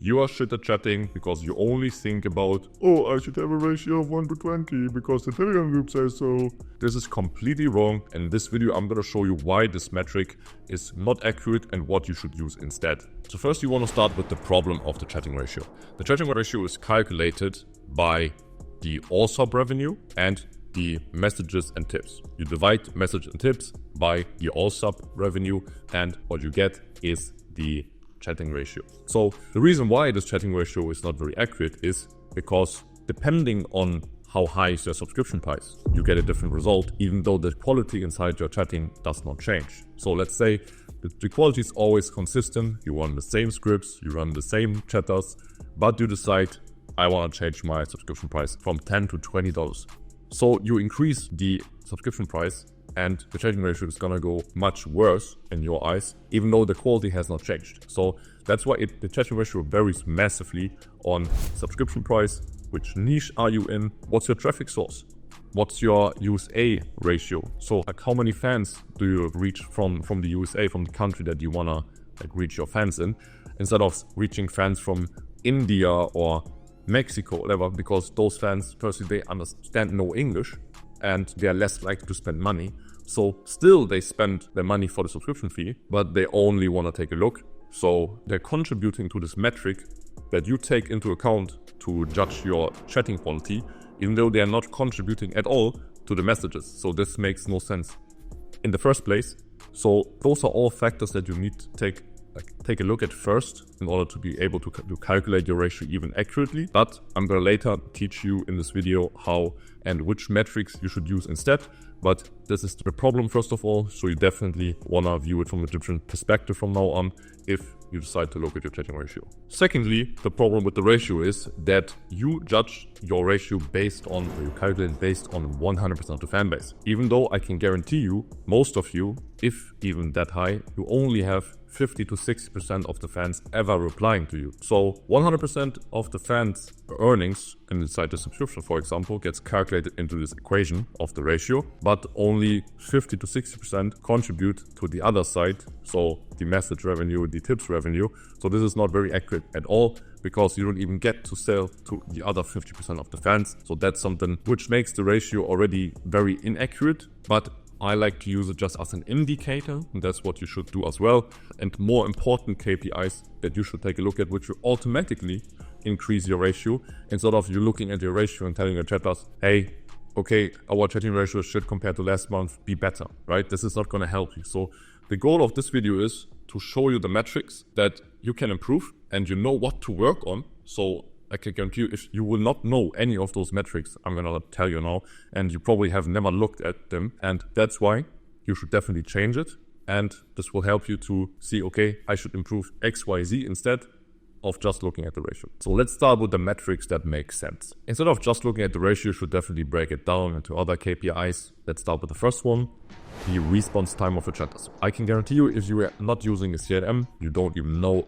you are shit at chatting because you only think about, oh, I should have a ratio of 1 to 20 because the Telegram group says so. This is completely wrong. And in this video, I'm going to show you why this metric is not accurate and what you should use instead. So first, you want to start with the problem of the chatting ratio. The chatting ratio is calculated by the all sub revenue and the messages and tips. You divide message and tips by the all sub revenue, and what you get is the chatting ratio. So the reason why this chatting ratio is not very accurate is because depending on how high is your subscription price, you get a different result, even though the quality inside your chatting does not change. So let's say the quality is always consistent. You run the same scripts, you run the same chatters, but you decide, I want to change my subscription price from $10 to $20. So you increase the subscription price and the chatting ratio is gonna go much worse in your eyes, even though the quality has not changed. So that's why the chatting ratio varies massively on subscription price, which niche are you in, what's your traffic source, what's your USA ratio. So like how many fans do you reach from the USA, from the country that you wanna reach your fans in, instead of reaching fans from India or Mexico, whatever, because those fans, firstly, they understand no English and they are less likely to spend money. So still they spend their money for the subscription fee, but they only want to take a look. So they're contributing to this metric that you take into account to judge your chatting quality, even though they are not contributing at all to the messages. So this makes no sense in the first place. So those are all factors that you need to take a look at first in order to be able to calculate your ratio even accurately. But I'm going to later teach you in this video how and which metrics you should use instead. But this is the problem first of all, so you definitely want to view it from a different perspective from now on if you decide to look at your chatting ratio. Secondly, the problem with the ratio is that you judge your ratio based on, or you calculate based on 100% of the fan base. Even though I can guarantee you, most of you, if even that high, you only have 50 to 60% of the fans ever replying to you. So 100% of the fans' earnings inside the subscription, for example, gets calculated into this equation of the ratio, but only 50 to 60% contribute to the other side, so the message revenue, the tips revenue. So this is not very accurate at all, because you don't even get to sell to the other 50% of the fans. So that's something which makes the ratio already very inaccurate, but I like to use it just as an indicator, and that's what you should do as well. And more important KPIs that you should take a look at, which will automatically increase your ratio, instead of you looking at your ratio and telling your chatters, hey, okay, our chatting ratio should, compared to last month, be better, right? This is not going to help you. So the goal of this video is to show you the metrics that you can improve and you know what to work on. So I can guarantee you, if you will not know any of those metrics, I'm going to tell you now, and you probably have never looked at them. And that's why you should definitely change it. And this will help you to see, okay, I should improve X, Y, Z instead of just looking at the ratio. So let's start with the metrics that make sense. Instead of just looking at the ratio, you should definitely break it down into other KPIs. Let's start with the first one, the response time of your chatters. I can guarantee you, if you are not using a CRM, you don't even know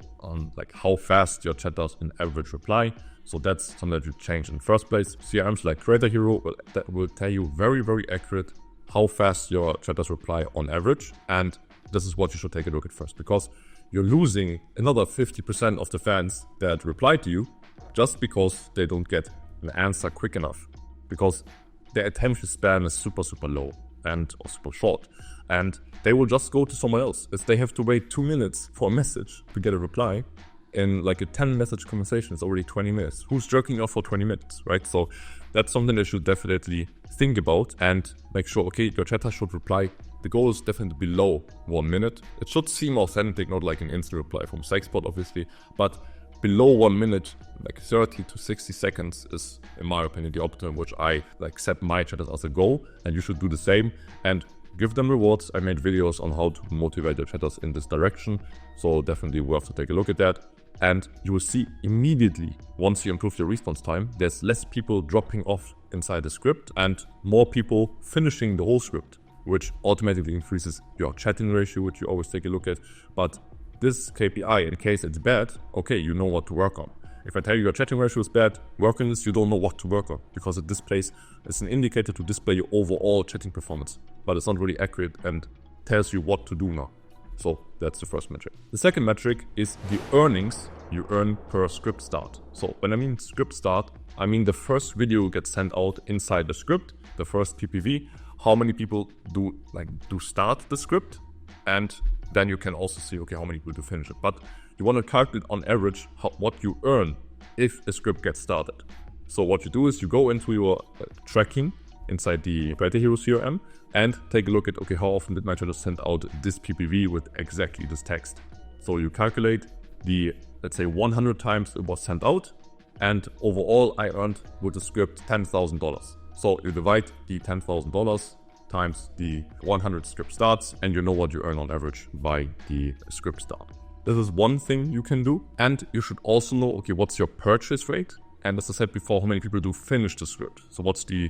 how fast your chatters in average reply. So that's something that you change in the first place. CRMs like Creator Hero will tell you very, very accurate how fast your chatters reply on average. And this is what you should take a look at first, because you're losing another 50% of the fans that reply to you just because they don't get an answer quick enough, because their attention span is super, super low or super short. And they will just go to someone else. If they have to wait 2 minutes for a message to get a reply, in like a 10 message conversation, it's already 20 minutes. Who's jerking off for 20 minutes, right? So that's something that you should definitely think about and make sure, okay, your chatter should reply. The goal is definitely below 1 minute. It should seem authentic, not like an instant reply from Sexpot, obviously, but below 1 minute, like 30 to 60 seconds is, in my opinion, the optimum, which I set my chatters as a goal, and you should do the same. And give them rewards. I made videos on how to motivate your chatters in this direction, so definitely worth to take a look at that. And you will see immediately, once you improve your response time, there's less people dropping off inside the script and more people finishing the whole script, which automatically increases your chatting ratio, which you always take a look at. But this KPI, in case it's bad, okay, you know what to work on. If I tell you your chatting ratio is bad, work on this, you don't know what to work on, because it displays, it's an indicator to display your overall chatting performance, but it's not really accurate and tells you what to do now. So that's the first metric. The second metric is the earnings you earn per script start. So when I mean script start, I mean the first video gets sent out inside the script, the first PPV, how many people do start the script, and then you can also see, okay, how many people do finish it. But you want to calculate on average what you earn if a script gets started. So what you do is you go into your tracking inside the Creator Hero CRM and take a look at, okay, how often did my channel send out this PPV with exactly this text. So you calculate the, let's say 100 times it was sent out, and overall I earned with the script $10,000. So you divide the $10,000 times the 100 script starts, and you know what you earn on average by the script start. This is one thing you can do, and you should also know, okay, what's your purchase rate? And as I said before, how many people do finish the script? So what's the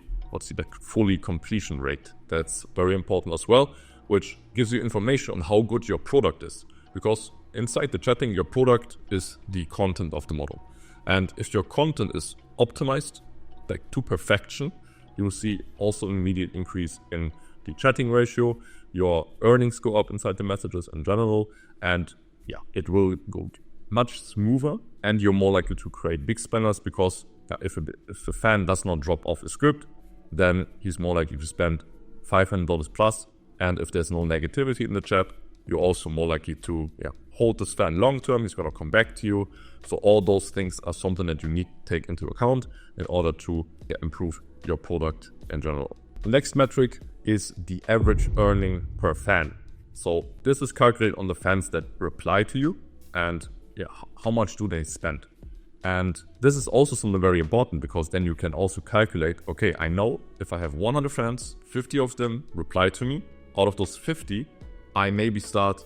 fully completion rate? That's very important as well, which gives you information on how good your product is. Because inside the chatting, your product is the content of the model. And if your content is optimized like to perfection, you will see also an immediate increase in the chatting ratio. Your earnings go up inside the messages in general, and yeah, it will go much smoother, and you're more likely to create big spenders because if a fan does not drop off a script, then he's more likely to spend $500 plus. And if there's no negativity in the chat, you're also more likely to hold this fan long term. He's going to come back to you. So all those things are something that you need to take into account in order to improve your product in general. The next metric is the average earning per fan. So this is calculated on the fans that reply to you, and how much do they spend. And this is also something very important, because then you can also calculate, okay, I know if I have 100 fans, 50 of them reply to me. Out of those 50, I maybe start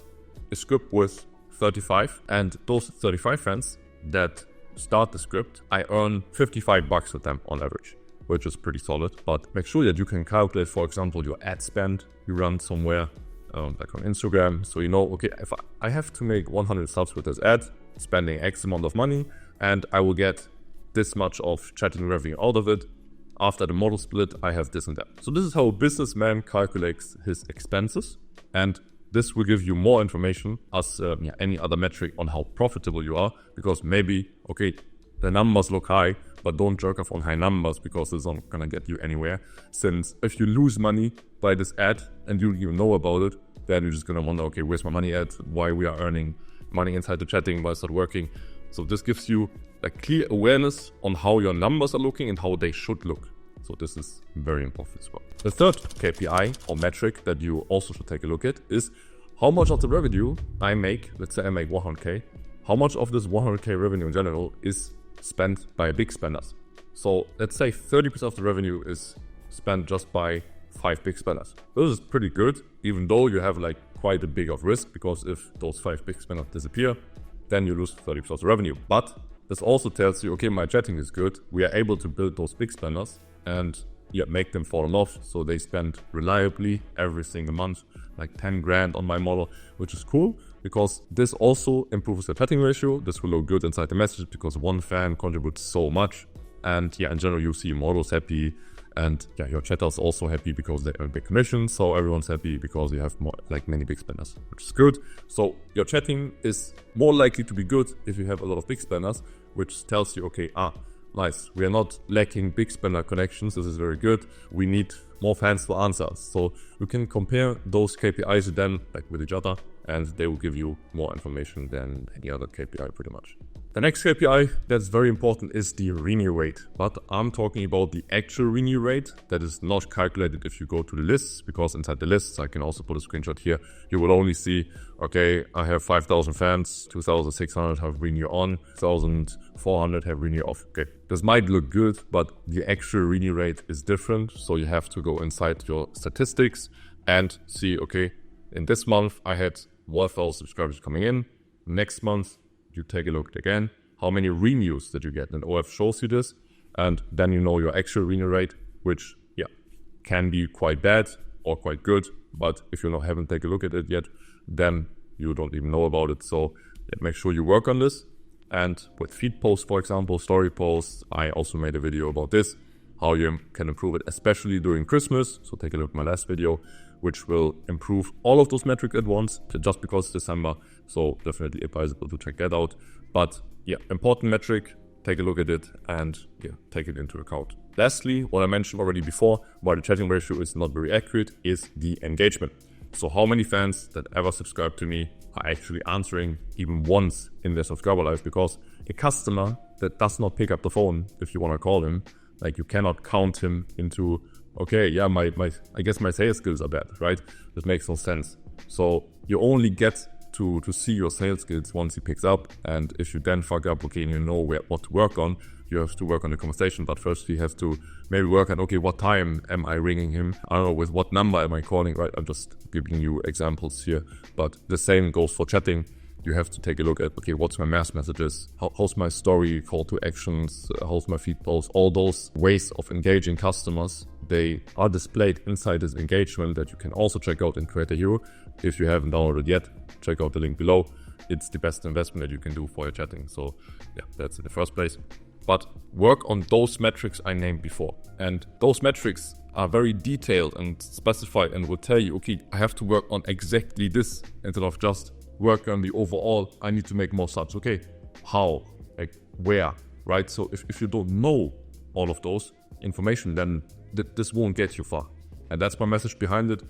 a script with 35, and those 35 fans that start the script, I earn $55 with them on average, which is pretty solid. But make sure that you can calculate, for example, your ad spend you run somewhere, like on Instagram. So you know, okay, if I have to make 100 subs with this ad, spending X amount of money, and I will get this much of chatting revenue out of it. After the model split, I have this and that. So this is how a businessman calculates his expenses, and this will give you more information as any other metric on how profitable you are. Because maybe, okay, the numbers look high, but don't jerk off on high numbers, because it's not gonna get you anywhere. Since if you lose money by this ad and you don't even know about it, then you're just gonna wonder, okay, where's my money at? Why we are earning money inside the chatting, why it's not working? So this gives you a clear awareness on how your numbers are looking and how they should look. So this is very important as well. The third KPI or metric that you also should take a look at is how much of the revenue I make. Let's say I make 100K. How much of this 100K revenue in general is spent by big spenders? So let's say 30% of the revenue is spent just by 5 big spenders. This is pretty good, even though you have like quite a big of risk, because if those 5 big spenders disappear, then you lose 30% of the revenue. But this also tells you, okay, my chatting is good. We are able to build those big spenders and make them fall off. So they spend reliably every single month, like 10 grand on my model, which is cool, because this also improves the chatting ratio. This will look good inside the message because one fan contributes so much. And in general, you see models happy, and your chatters also happy because they earn big commissions. So everyone's happy because you have more, like many big spenders, which is good. So your chatting is more likely to be good if you have a lot of big spenders, which tells you, okay, nice, we are not lacking big spender connections. This is very good. We need more fans to answer us. So you can compare those KPIs then with each other, and they will give you more information than any other KPI pretty much. The next KPI that's very important is the renew rate, but I'm talking about the actual renew rate that is not calculated if you go to the lists, because inside the lists, I can also put a screenshot here, you will only see, okay, I have 5,000 fans, 2,600 have renew on, 1,400 have renew off. Okay, this might look good, but the actual renew rate is different. So you have to go inside your statistics and see, okay, in this month I had 1,000 subscribers coming in. Next month, you take a look again, how many renews did you get? And OF shows you this, and then you know your actual renew rate, which can be quite bad or quite good. But if you haven't taken a look at it yet, then you don't even know about it. So make sure you work on this. And with feed posts, for example, story posts, I also made a video about this, how you can improve it, especially during Christmas. So take a look at my last video, which will improve all of those metrics at once, just because it's December. So definitely advisable to check that out. But yeah, important metric. Take a look at it and yeah, take it into account. Lastly, what I mentioned already before, why the chatting ratio is not very accurate, is the engagement. So how many fans that ever subscribe to me are actually answering even once in their subscriber life? Because a customer that does not pick up the phone, if you want to call him, like you cannot count him into, okay, yeah, I guess my sales skills are bad, right? That makes no sense. So you only get to see your sales skills once he picks up, and if you then fuck up, okay, and you know what to work on, you have to work on the conversation. But first you have to maybe work on, okay, what time am I ringing him? I don't know, with what number am I calling, right? I'm just giving you examples here, but the same goes for chatting. You have to take a look at, okay, what's my mass messages? How's my story, call to actions? How's my feed posts? All those ways of engaging customers, they are displayed inside this engagement that you can also check out in Creator Hero. If you haven't downloaded yet, check out the link below. It's the best investment that you can do for your chatting. So yeah, that's in the first place. But work on those metrics I named before. And those metrics are very detailed and specified and will tell you, okay, I have to work on exactly this instead of just work on the overall. I need to make more subs. Okay, how? Like where? Right? So if you don't know all of those information, then this won't get you far. And that's my message behind it.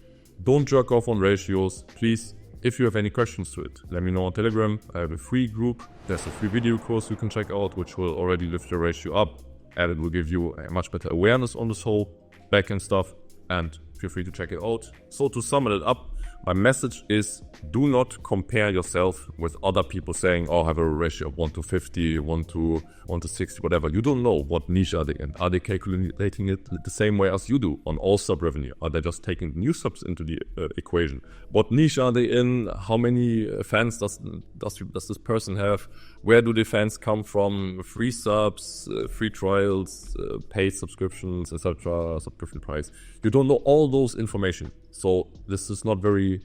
Don't jerk off on ratios, please. If you have any questions to it, let me know on Telegram. I have a free group. There's a free video course you can check out, which will already lift your ratio up, and it will give you a much better awareness on this whole backend stuff, and feel free to check it out. So to sum it up, my message is, do not compare yourself with other people saying, oh, I have a ratio of 1 to 50, 1 to 60, whatever. You don't know what niche are they in. Are they calculating it the same way as you do on all sub revenue? Are they just taking new subs into the equation? What niche are they in? How many fans does this person have? Where do the fans come from? Free subs, free trials, paid subscriptions, etc., subscription price. You don't know all those information. So this is not very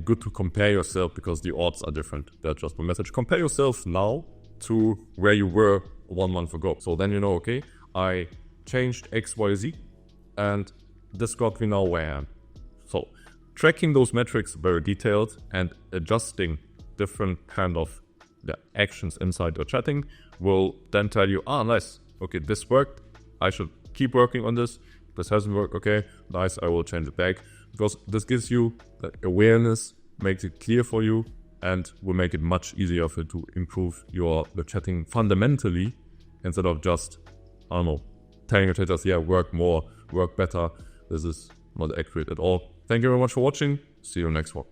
good to compare yourself because the odds are different. That's just my message. Compare yourself now to where you were 1 month ago. So then you know, okay, I changed X, Y, Z, and this got me now where I am. So tracking those metrics very detailed and adjusting different kind of actions inside your chatting will then tell you, nice, okay, this worked, I should keep working on this. This hasn't worked, okay, nice, I will change it back. Because this gives you the awareness, makes it clear for you, and will make it much easier for you to improve the chatting fundamentally, instead of just, I don't know, telling your chatters, yeah, work more, work better. This is not accurate at all. Thank you very much for watching. See you next one.